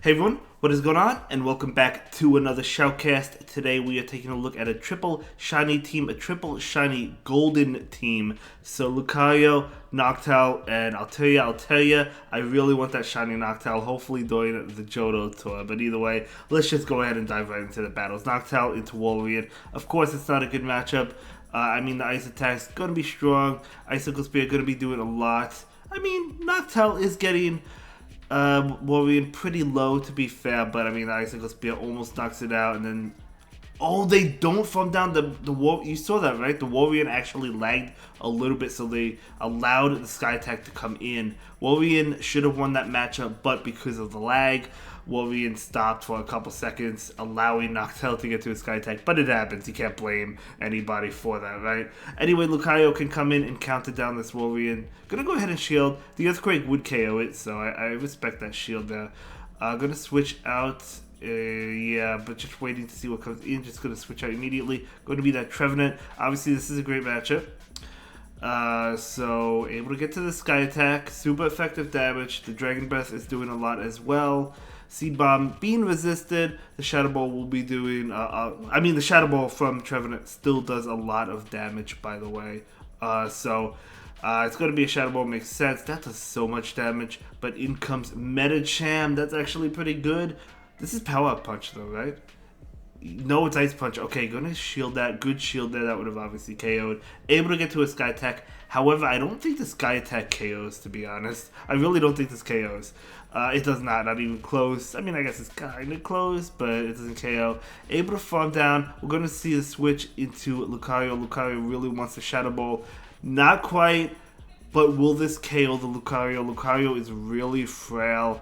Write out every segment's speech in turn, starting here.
Hey everyone, what is going on? And welcome back to another Shoutcast. Today we are taking a look at a triple shiny team, a triple shiny golden team. So Lucario, Noctowl, and I'll tell you, I really want that shiny Noctowl, hopefully during the Johto tour. But either way, let's just go ahead and dive right into the battles. Noctowl into Walrein. Of course, it's not a good matchup. The Ice Attack's going to be strong. Icicle Spear going to be doing a lot. Noctowl is getting Walrein pretty low, to be fair, but the Icicle Spear almost knocks it out, and then they don't farm down the War. You saw that, right? The Walrein actually lagged a little bit, so they allowed the Sky Attack to come in. Walrein should have won that matchup, but because of the lag, Walrein stopped for a couple seconds, allowing Noctowl to get to his Sky Attack, but it happens. You can't blame anybody for that, right? Anyway, Lucario can come in and counter down this Walrein. Gonna go ahead and shield. The Earthquake would KO it, so I respect that shield there. Gonna switch out. But just waiting to see what comes in. Just gonna switch out immediately. Going to be that Trevenant. Obviously, this is a great matchup. So able to get to the Sky Attack, super effective damage. The Dragon Breath is doing a lot as well. Seed Bomb being resisted. The Shadow Ball will be doing. The Shadow Ball from Trevenant still does a lot of damage, by the way. It's going to be a Shadow Ball, makes sense. That does so much damage. But in comes Machamp. That's actually pretty good. This is Power Up Punch, though, right? No, it's Ice Punch. Okay, gonna shield that. Good shield there. That would have obviously KO'd. Able to get to a Sky Attack. However, I don't think the Sky Attack KOs, to be honest. I really don't think this KOs. It does not even close. I guess it's kind of close, but it doesn't KO. Able to farm down. We're going to see a switch into Lucario. Lucario really wants the Shadow Ball. Not quite, but will this KO the Lucario? Lucario is really frail.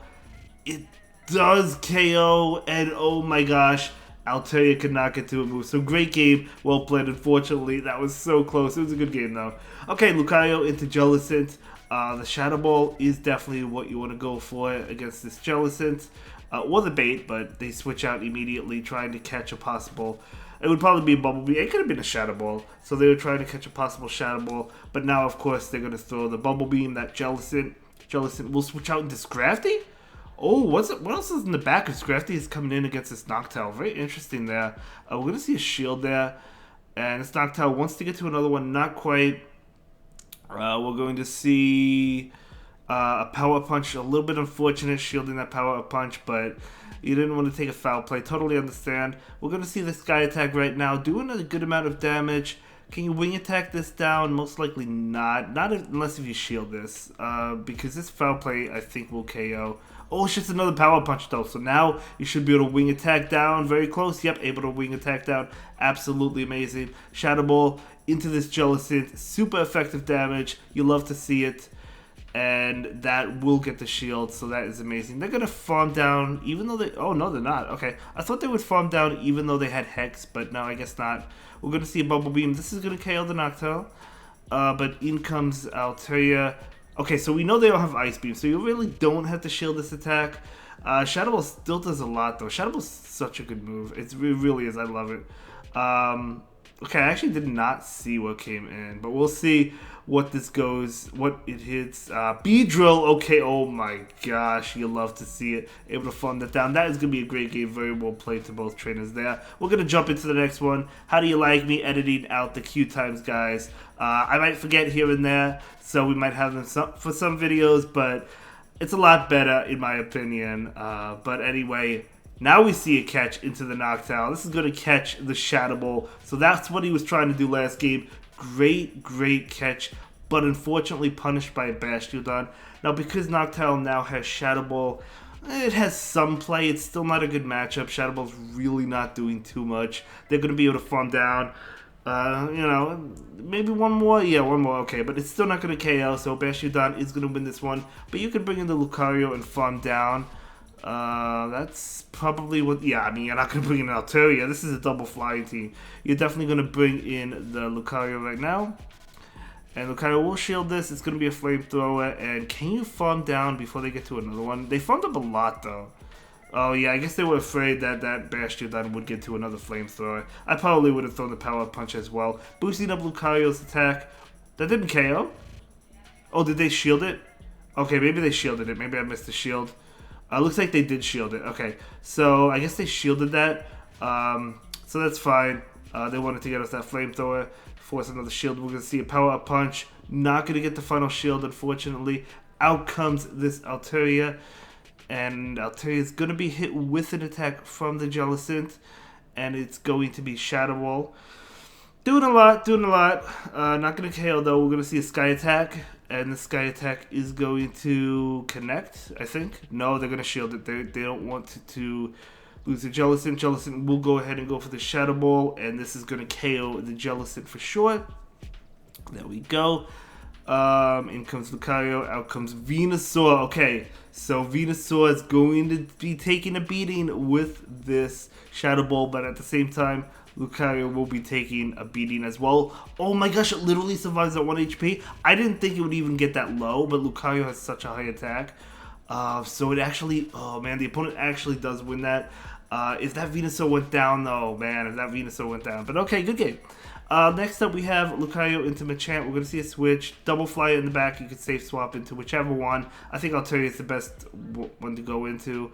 It does KO, and oh my gosh, Altaria could not get to a move. So great game, well played. Unfortunately, that was so close. It was a good game though. Okay, Lucario into Jellicent. The Shadow Ball is definitely what you want to go for against this Jellicent. Or the bait, but they switch out immediately, trying to catch a possible. It would probably be a Bubble Beam. It could have been a Shadow Ball. So they were trying to catch a possible Shadow Ball. But now, of course, they're going to throw the Bubble Beam. That Jellicent will switch out into Scrafty. Oh, what else is in the back of Scrafty is coming in against this Noctowl. Very interesting there. We're going to see a shield there. And this Noctowl wants to get to another one. Not quite. We're going to see a Power Punch. A little bit unfortunate shielding that Power Punch, but you didn't want to take a foul play. Totally understand. We're going to see the Sky Attack right now doing a good amount of damage. Can you Wing Attack this down? Most likely not. Not unless if you shield this. Because this foul play, I think, will KO. Oh, it's just another Power Punch, though. So now you should be able to Wing Attack down. Very close. Yep, able to Wing Attack down. Absolutely amazing. Shadow Ball into this Jellicent. Super effective damage. You love to see it. And that will get the shield, so that is amazing. They're going to farm down, even though they... Oh, no, they're not. Okay. I thought they would farm down even though they had Hex, but no, I guess not. We're going to see a Bubble Beam. This is going to KO the Noctowl. But in comes Altaria. Okay, so we know they don't have Ice Beam, so you really don't have to shield this attack. Shadow Ball still does a lot, though. Shadow Ball is such a good move. It really is. I love it. Okay, I actually did not see what came in, but we'll see what this goes, what it hits. Beedrill, okay, oh my gosh, you love to see it. Able to farm that down. That is going to be a great game. Very well played to both trainers there. We're going to jump into the next one. How do you like me editing out the queue times, guys? I might forget here and there, so we might have them for some videos, but it's a lot better in my opinion. But anyway, now we see a catch into the Noctowl. This is going to catch the Shadow Ball. So that's what he was trying to do last game. Great catch, but unfortunately punished by a Bastiodon. Now, because Noctowl now has Shadow Ball, it has some play. It's still not a good matchup. Shadow Ball's really not doing too much. They're going to be able to farm down. Maybe one more. Yeah, one more. Okay, but it's still not going to KO, so Bastiodon is going to win this one. But you can bring in the Lucario and farm down. That's probably what... Yeah, you're not going to bring in Altaria. This is a double flying team. You're definitely going to bring in the Lucario right now. And Lucario will shield this. It's going to be a flamethrower. And can you farm down before they get to another one? They farmed up a lot, though. Oh, yeah, I guess they were afraid that that Bastiodon would get to another flamethrower. I probably would have thrown the Power Punch as well. Boosting up Lucario's attack. That didn't KO. Oh, did they shield it? Okay, maybe they shielded it. Maybe I missed the shield. Looks like they did shield it. Okay, so I guess they shielded that. So that's fine. They wanted to get us that flamethrower, force another shield. We're going to see a power-up punch. Not going to get the final shield, unfortunately. Out comes this Altaria. And Altaria is going to be hit with an attack from the Jellicent. And it's going to be Shadow Ball. Doing a lot. Not going to KO, though. We're going to see a Sky Attack. And the Sky Attack is going to connect, I think. No, they're going to shield it. They don't want to lose the Jellicent. Jellicent will go ahead and go for the Shadow Ball. And this is going to KO the Jellicent for sure. There we go. In comes Lucario. Out comes Venusaur. Okay, so Venusaur is going to be taking a beating with this Shadow Ball. But at the same time, Lucario will be taking a beating as well. Oh my gosh, it literally survives at 1 HP. I didn't think it would even get that low, but Lucario has such a high attack. So it actually, oh man, the opponent actually does win that. If that Venusaur went down though, man, if that Venusaur went down. But okay, good game. Next up we have Lucario into Machamp. We're going to see a switch. Double fly in the back. You can safe swap into whichever one. I think Altaria is the best one to go into.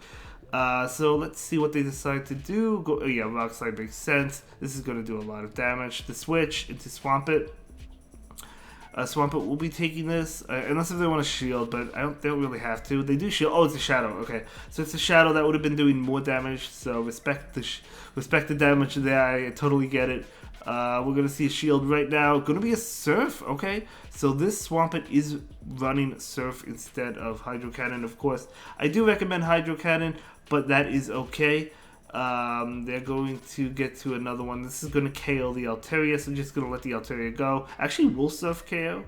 So let's see what they decide to do. Oh yeah, Rock Slide makes sense. This is going to do a lot of damage. The switch into Swampert. Swampert will be taking this, unless if they want to shield, but they don't really have to. They do shield. Oh, it's a Shadow. Okay, so it's a Shadow that would have been doing more damage. So respect the damage there. I totally get it. We're going to see a shield right now. Going to be a Surf. Okay, so this Swampert is running Surf instead of Hydro Cannon. Of course, I do recommend Hydro Cannon, but that is okay. They're going to get to another one. This is going to KO the Altaria, so I'm just going to let the Altaria go. Actually, will Surf KO?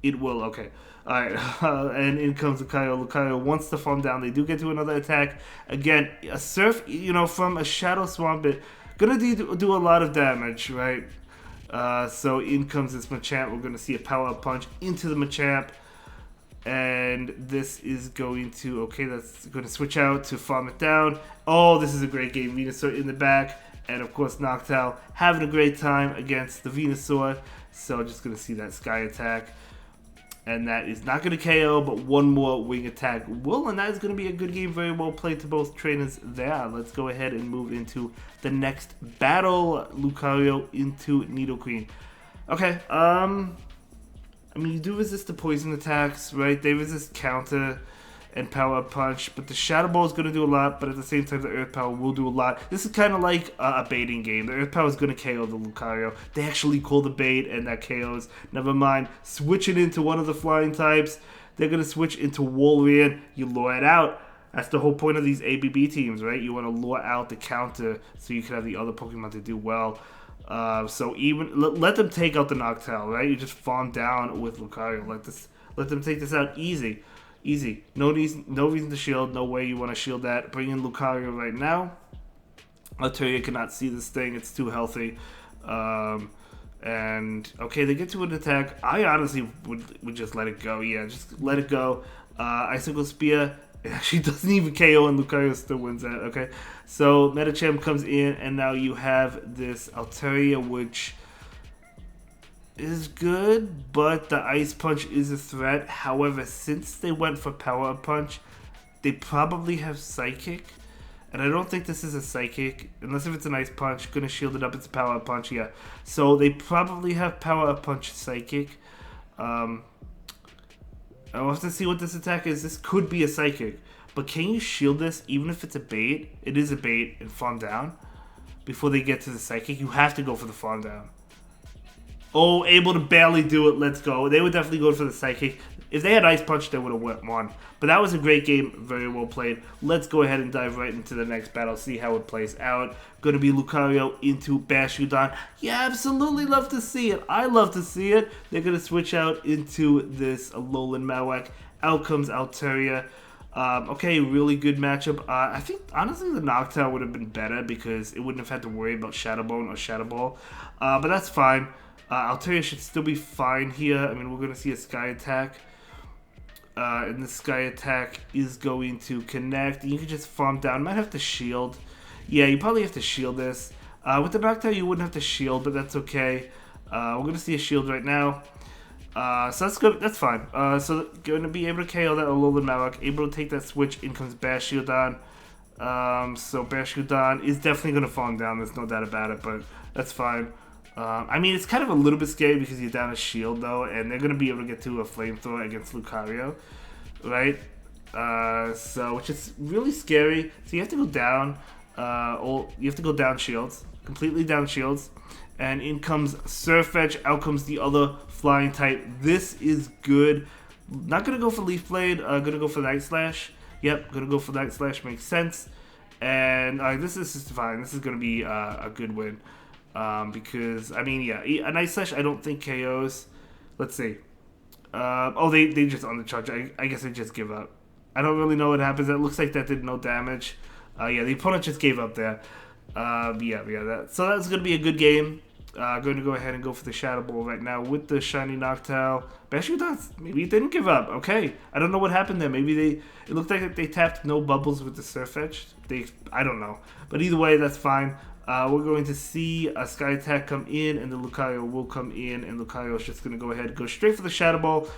It will, okay. Alright, and in comes Lucario. Lucario wants to farm down. They do get to another attack. Again, a Surf, from a Shadow Swampert, gonna do a lot of damage, right? So in comes this Machamp. We're gonna see a power-up punch into the Machamp. And this is going to, okay, that's going to switch out to farm it down. Oh, this is a great game. Venusaur in the back. And of course, Noctowl having a great time against the Venusaur. So just going to see that Sky Attack. And that is not going to KO, but one more Wing Attack will. And that is going to be a good game. Very well played to both trainers there. Let's go ahead and move into the next battle. Lucario into Nidoqueen. Okay, I mean, you do resist the poison attacks, right? They resist counter and power punch, but the Shadow Ball is going to do a lot, but at the same time, the Earth Power will do a lot. This is kind of like a baiting game. The Earth Power is going to KO the Lucario. They actually call the bait, and that KOs. Never mind. Switch it into one of the flying types. They're going to switch into Walrein. You lure it out. That's the whole point of these ABB teams, right? You want to lure out the counter so you can have the other Pokemon to do well. So even let them take out the Noctowl, right? You just farm down with Lucario. Let them take this out easy. No reason to shield. No way you want to shield that. Bring in Lucario right now. Altaria cannot see this thing. It's too healthy. And okay, they get to an attack. I honestly would just let it go. Yeah, just let it go. Icicle Spear. It actually doesn't even KO, and Lucario still wins that. Okay, so Machamp comes in, and now you have this Altaria, which is good, but the Ice Punch is a threat. However, since they went for Power Punch, they probably have Psychic, and I don't think this is a Psychic, unless if it's an Ice Punch. Gonna shield it up, it's a Power Punch, yeah. So they probably have Power Punch Psychic. I'll have to see what this attack is. This could be a Psychic. But can you shield this even if it's a bait? It is a bait and farm down. Before they get to the Psychic, you have to go for the farm down. Oh, able to barely do it. Let's go. They would definitely go for the Psychic. If they had Ice Punch, they would have won. But that was a great game. Very well played. Let's go ahead and dive right into the next battle. See how it plays out. Going to be Lucario into Bastiodon. Yeah, absolutely love to see it. I love to see it. They're going to switch out into this Alolan Marowak. Out comes Altaria. Okay, really good matchup. I think, honestly, the Noctowl would have been better because it wouldn't have had to worry about Shadow Bone or Shadow Ball. But that's fine. Altaria should still be fine here. I mean, we're going to see a Sky Attack. And the Sky Attack is going to connect. You can just farm down. Might have to shield. Yeah, you probably have to shield this. With the Noctowl, you wouldn't have to shield, but that's okay. We're going to see a shield right now. So that's good. That's fine. So going to be able to KO that Alolan Marok, able to take that switch. In comes Bastiodon. So Bastiodon is definitely going to farm down. There's no doubt about it, but that's fine. I mean, it's kind of a little bit scary because you're down a shield, though, and they're going to be able to get to a flamethrower against Lucario, right? So, which is really scary. So you have to go down, you have to go down shields, completely down shields, and in comes Sirfetch'd, out comes the other flying type. This is good. Not going to go for Leaf Blade, going to go for Night Slash. Yep, going to go for Night Slash, makes sense. And this is just fine. This is going to be a good win. Because, I mean, yeah, a Night Slash I don't think KOs. Let's see. They just on the charge. I guess they just give up. I don't really know what happens. It looks like that did no damage. Yeah, the opponent just gave up there. So that's going to be a good game. Going to go ahead and go for the Shadow Ball right now with the Shiny Noctowl. Bastiodon, maybe it didn't give up. Okay, I don't know what happened there. Maybe it looked like they tapped no bubbles with the Sirfetch'd. I don't know. But either way, that's fine. We're going to see a Sky Attack come in, and the Lucario will come in, and Lucario is just going to go ahead and go straight for the Shadow Ball.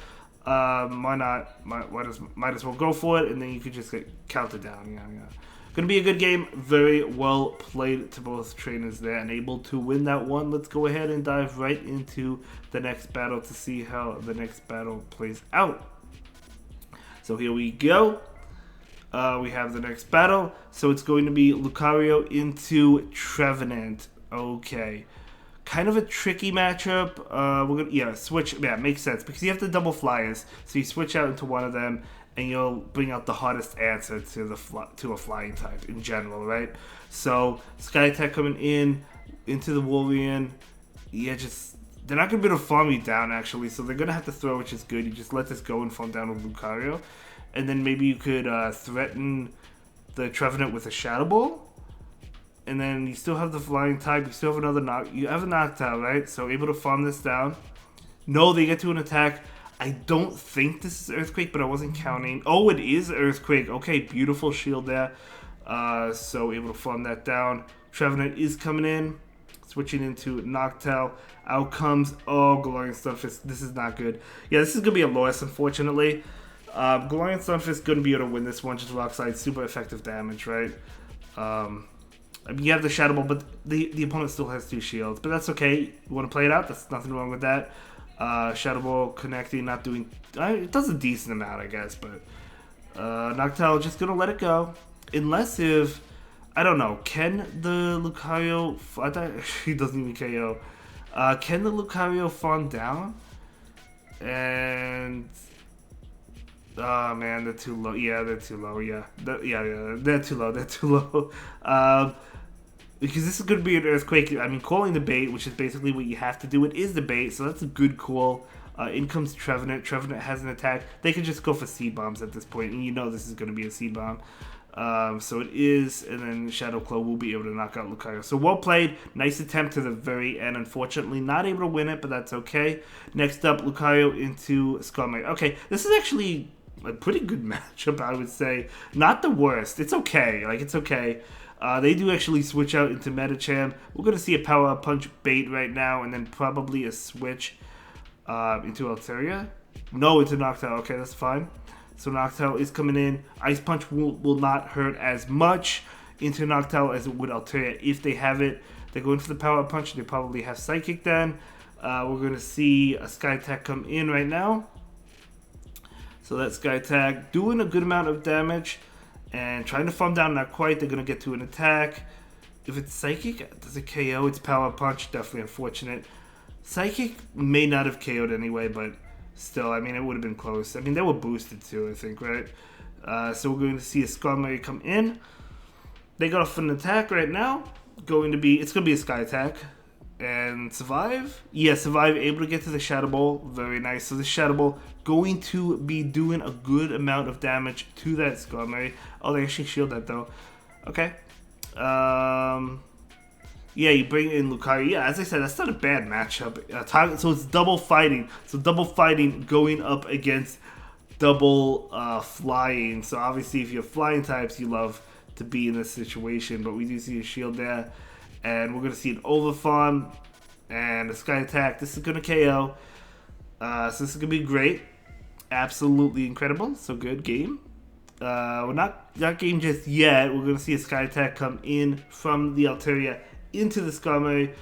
Why not? Might as well go for it, and then you could just get counted down. Yeah. Going to be a good game. Very well played to both trainers there and able to win that one. Let's go ahead and dive right into the next battle to see how the next battle plays out. So here we go. We have the next battle. So it's going to be Lucario into Trevenant. Okay. Kind of a tricky matchup. We're gonna switch. Yeah, makes sense because you have the double flyers. So you switch out into one of them, and you'll bring out the hardest answer to a flying type in general, right? So Sky Attack coming into the Wolverine. Yeah, they're not gonna be able to farm you down actually. So they're gonna have to throw, which is good. You just let this go and farm down with Lucario, and then maybe you could threaten the Trevenant with a Shadow Ball. And then you still have the flying type. You still have you have a Noctowl, right? So able to farm this down. No, they get to an attack. I don't think this is Earthquake, but I wasn't counting. Oh, it is Earthquake. Okay, beautiful shield there. So able to farm that down. Trevenant is coming in. Switching into Noctowl. Out comes, Galarian Stunfisk. This is not good. Yeah, this is going to be a loss, unfortunately. Galarian Stunfisk is going to be able to win this one. Just Rock Slide, super effective damage, right? I mean, you have the Shadow Ball, but the opponent still has 2 shields. But that's okay. You want to play it out? There's nothing wrong with that. Shadow Ball connecting, not doing... it does a decent amount, I guess. But Noctowl just going to let it go. Unless if... I don't know. Can the Lucario... I thought he doesn't even KO. Can the Lucario farm down? And... Oh man, they're too low. Yeah, they're too low. Yeah, they're too low. They're too low. Because this is going to be an Earthquake. I mean, calling the bait, which is basically what you have to do. It is the bait, so that's a good call. In comes Trevenant. Trevenant has an attack. They can just go for Seed Bombs at this point, and you know this is going to be a Seed Bomb. So it is, and then Shadow Claw will be able to knock out Lucario. So well played. Nice attempt to the very end. Unfortunately, not able to win it, but that's okay. Next up, Lucario into Skarmory. Okay, this is actually a pretty good matchup, I would say. Not the worst. It's okay. It's okay. They do actually switch out into Machamp. We're going to see a Power Punch bait right now, and then probably a switch into Altaria. No, into Noctowl. Okay, that's fine. So Noctowl is coming in. Ice Punch will not hurt as much into Noctowl as it would Altaria if they have it. They're going for the Power Punch. They probably have Psychic then. We're going to see a Sky Attack come in right now. So that Sky Attack doing a good amount of damage. And trying to farm down, not quite. They're going to get to an attack. If it's Psychic, does it KO? It's Power Punch. Definitely unfortunate. Psychic may not have KO'd anyway, but still, I mean, it would have been close. I mean, they were boosted too, I think, right? So we're going to see a Skarmory come in. They got off an attack right now. It's going to be a Sky Attack. And survive? Yeah, survive. Able to get to the Shadow Ball. Very nice. So the Shadow Ball going to be doing a good amount of damage to that Skarmory. Oh, they actually shield that though. Okay. Yeah, you bring in Lucario. Yeah, as I said, that's not a bad matchup. So it's double fighting. So double fighting going up against double flying. So obviously, if you're flying types, you love to be in this situation. But we do see a shield there. And we're going to see an Overfarm and a Sky Attack. This is going to KO. So this is going to be great. Absolutely incredible. So good game. We're not game just yet. We're going to see a Sky Attack come in from the Altaria into the Skarmory.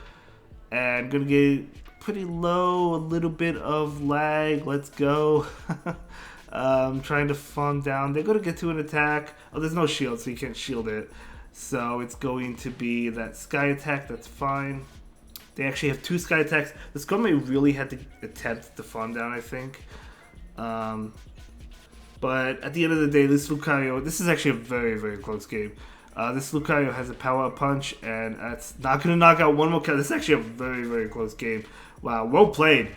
And going to get pretty low, a little bit of lag. Let's go. Trying to farm down. They're going to get to an attack. Oh, there's no shield, so you can't shield it. So it's going to be that Sky Attack. That's fine. They actually have 2 Sky Attacks. The Skarmory really had to attempt to farm down, I think. But at the end of the day, this Lucario, this is actually a very, very close game. This Lucario has a power-up punch, and that's not going to knock out one more kill. This is actually a very, very close game. Wow, well played.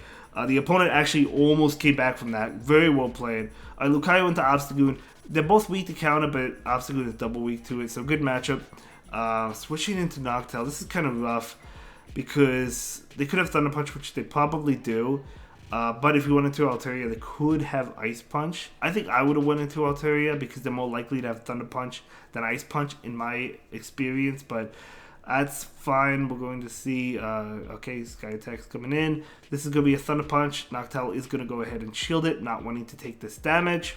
The opponent actually almost came back from that. Very well played. Lucario into Obstagoon. They're both weak to counter, but Obstagoon is double weak to it, so good matchup. Switching into Noctowl, this is kind of rough because they could have Thunder Punch, which they probably do. But if you went into Altaria, they could have Ice Punch. I think I would have went into Altaria because they're more likely to have Thunder Punch than Ice Punch in my experience. But that's fine. We're going to see, okay, Sky Attack's coming in. This is going to be a Thunder Punch. Noctowl is going to go ahead and shield it, not wanting to take this damage.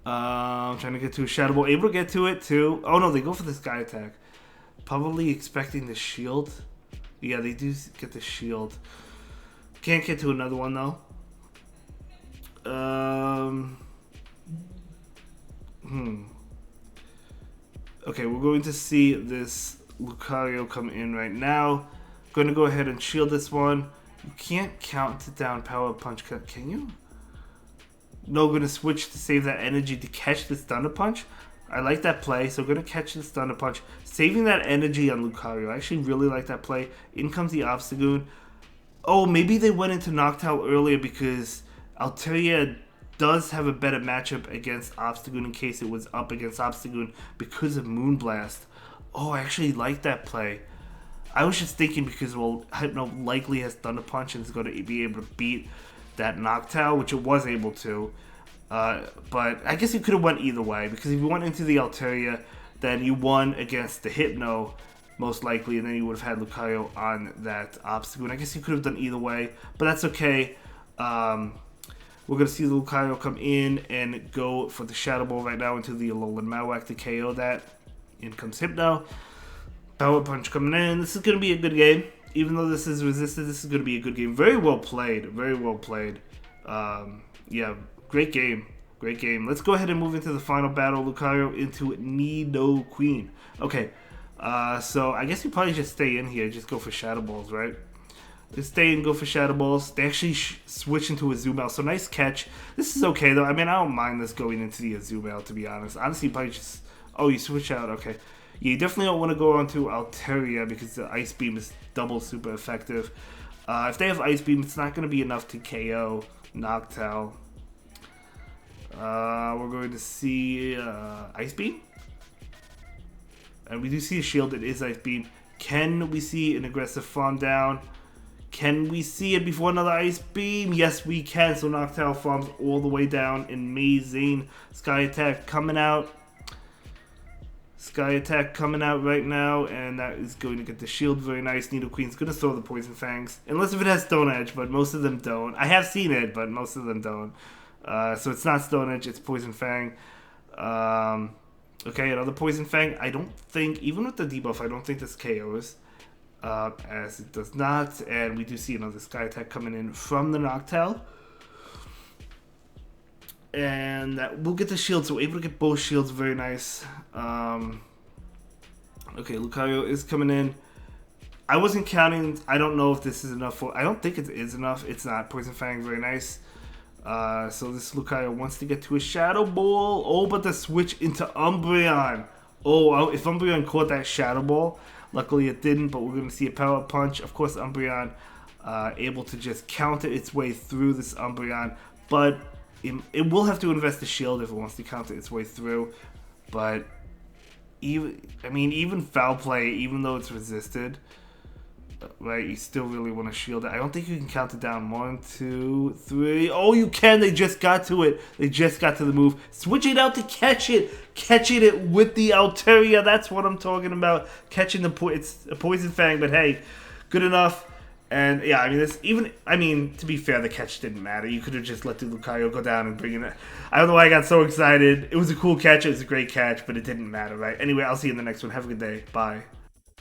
Trying to get to a Shadow Ball. Able to get to it too. Oh no, they go for the Sky Attack. Probably expecting the shield. Yeah, they do get the shield. Can't get to another one though. Okay, we're going to see this Lucario come in right now. Going to go ahead and shield this one. You can't count it down Power Punch, can you? No, going to switch to save that energy to catch this Thunder Punch. I like that play, so going to catch this Thunder Punch. Saving that energy on Lucario. I actually really like that play. In comes the Obstagoon. Oh, maybe they went into Noctowl earlier because Altaria does have a better matchup against Obstagoon in case it was up against Obstagoon because of Moonblast. Oh, I actually like that play. I was just thinking because, well, Hypno likely has Thunder Punch and is going to be able to beat that Noctowl, which it was able to. But I guess you could have went either way because if you went into the Altaria, then you won against the Hypno, most likely, and then you would have had Lucario on that Obstagoon. I guess you could have done either way, but that's okay. We're going to see the Lucario come in and go for the Shadow Ball right now into the Alolan Marowak to KO that. In comes Hypno. Power Punch coming in. This is going to be a good game. Even though this is resisted, this is going to be a good game. Very well played. Very well played. Yeah, great game. Great game. Let's go ahead and move into the final battle. Lucario into Nidoqueen. Okay. So I guess you probably just stay in here, just go for Shadow Balls, right? Just stay and go for Shadow Balls. They actually switch into a Zoom Out, so nice catch. This is okay though. I mean, I don't mind this going into the Zoom Out, to be honest. Honestly, you probably just, oh, you switch out, okay. Yeah, you definitely don't want to go onto Altaria because the Ice Beam is double super effective. If they have Ice Beam, it's not going to be enough to KO Noctowl. We're going to see Ice Beam. And we do see a shield. It is Ice Beam. Can we see an aggressive farm down? Can we see it before another Ice Beam? Yes, we can. So Noctowl farms all the way down. Amazing. Sky Attack coming out. Sky Attack coming out right now. And that is going to get the shield. Very nice. Nidoqueen's going to throw the Poison Fangs. Unless if it has Stone Edge, but most of them don't. I have seen it, but most of them don't. So it's not Stone Edge. It's Poison Fang. Okay, another Poison Fang. I don't think, even with the debuff, I don't think this KOs. As it does not. And we do see another Sky Attack coming in from the Noctowl. And that we'll get the shield, so we're able to get both shields. Very nice. Okay, Lucario is coming in. I wasn't counting. I don't know if this is enough for. I don't think it is enough. It's not. Poison Fang, very nice. So this Lucario wants to get to a Shadow Ball. Oh, but the switch into Umbreon. Oh, if Umbreon caught that Shadow Ball, luckily it didn't, but we're going to see a Power Punch. Of course, Umbreon able to just counter its way through this Umbreon, but it will have to invest the shield if it wants to counter its way through. But even Foul Play, even though it's resisted, right, you still really want to shield it. I don't think you can count it down. 1, 2, 3. Oh, you can. They just got to it. They just got to the move. Switch it out to catch it. Catching it with the Altaria. That's what I'm talking about. Catching it's a Poison Fang, but hey, good enough. And yeah, I mean, to be fair, the catch didn't matter. You could have just let the Lucario go down and bring it. I don't know why I got so excited. It was a cool catch. It was a great catch, but it didn't matter, right? Anyway, I'll see you in the next one. Have a good day. Bye.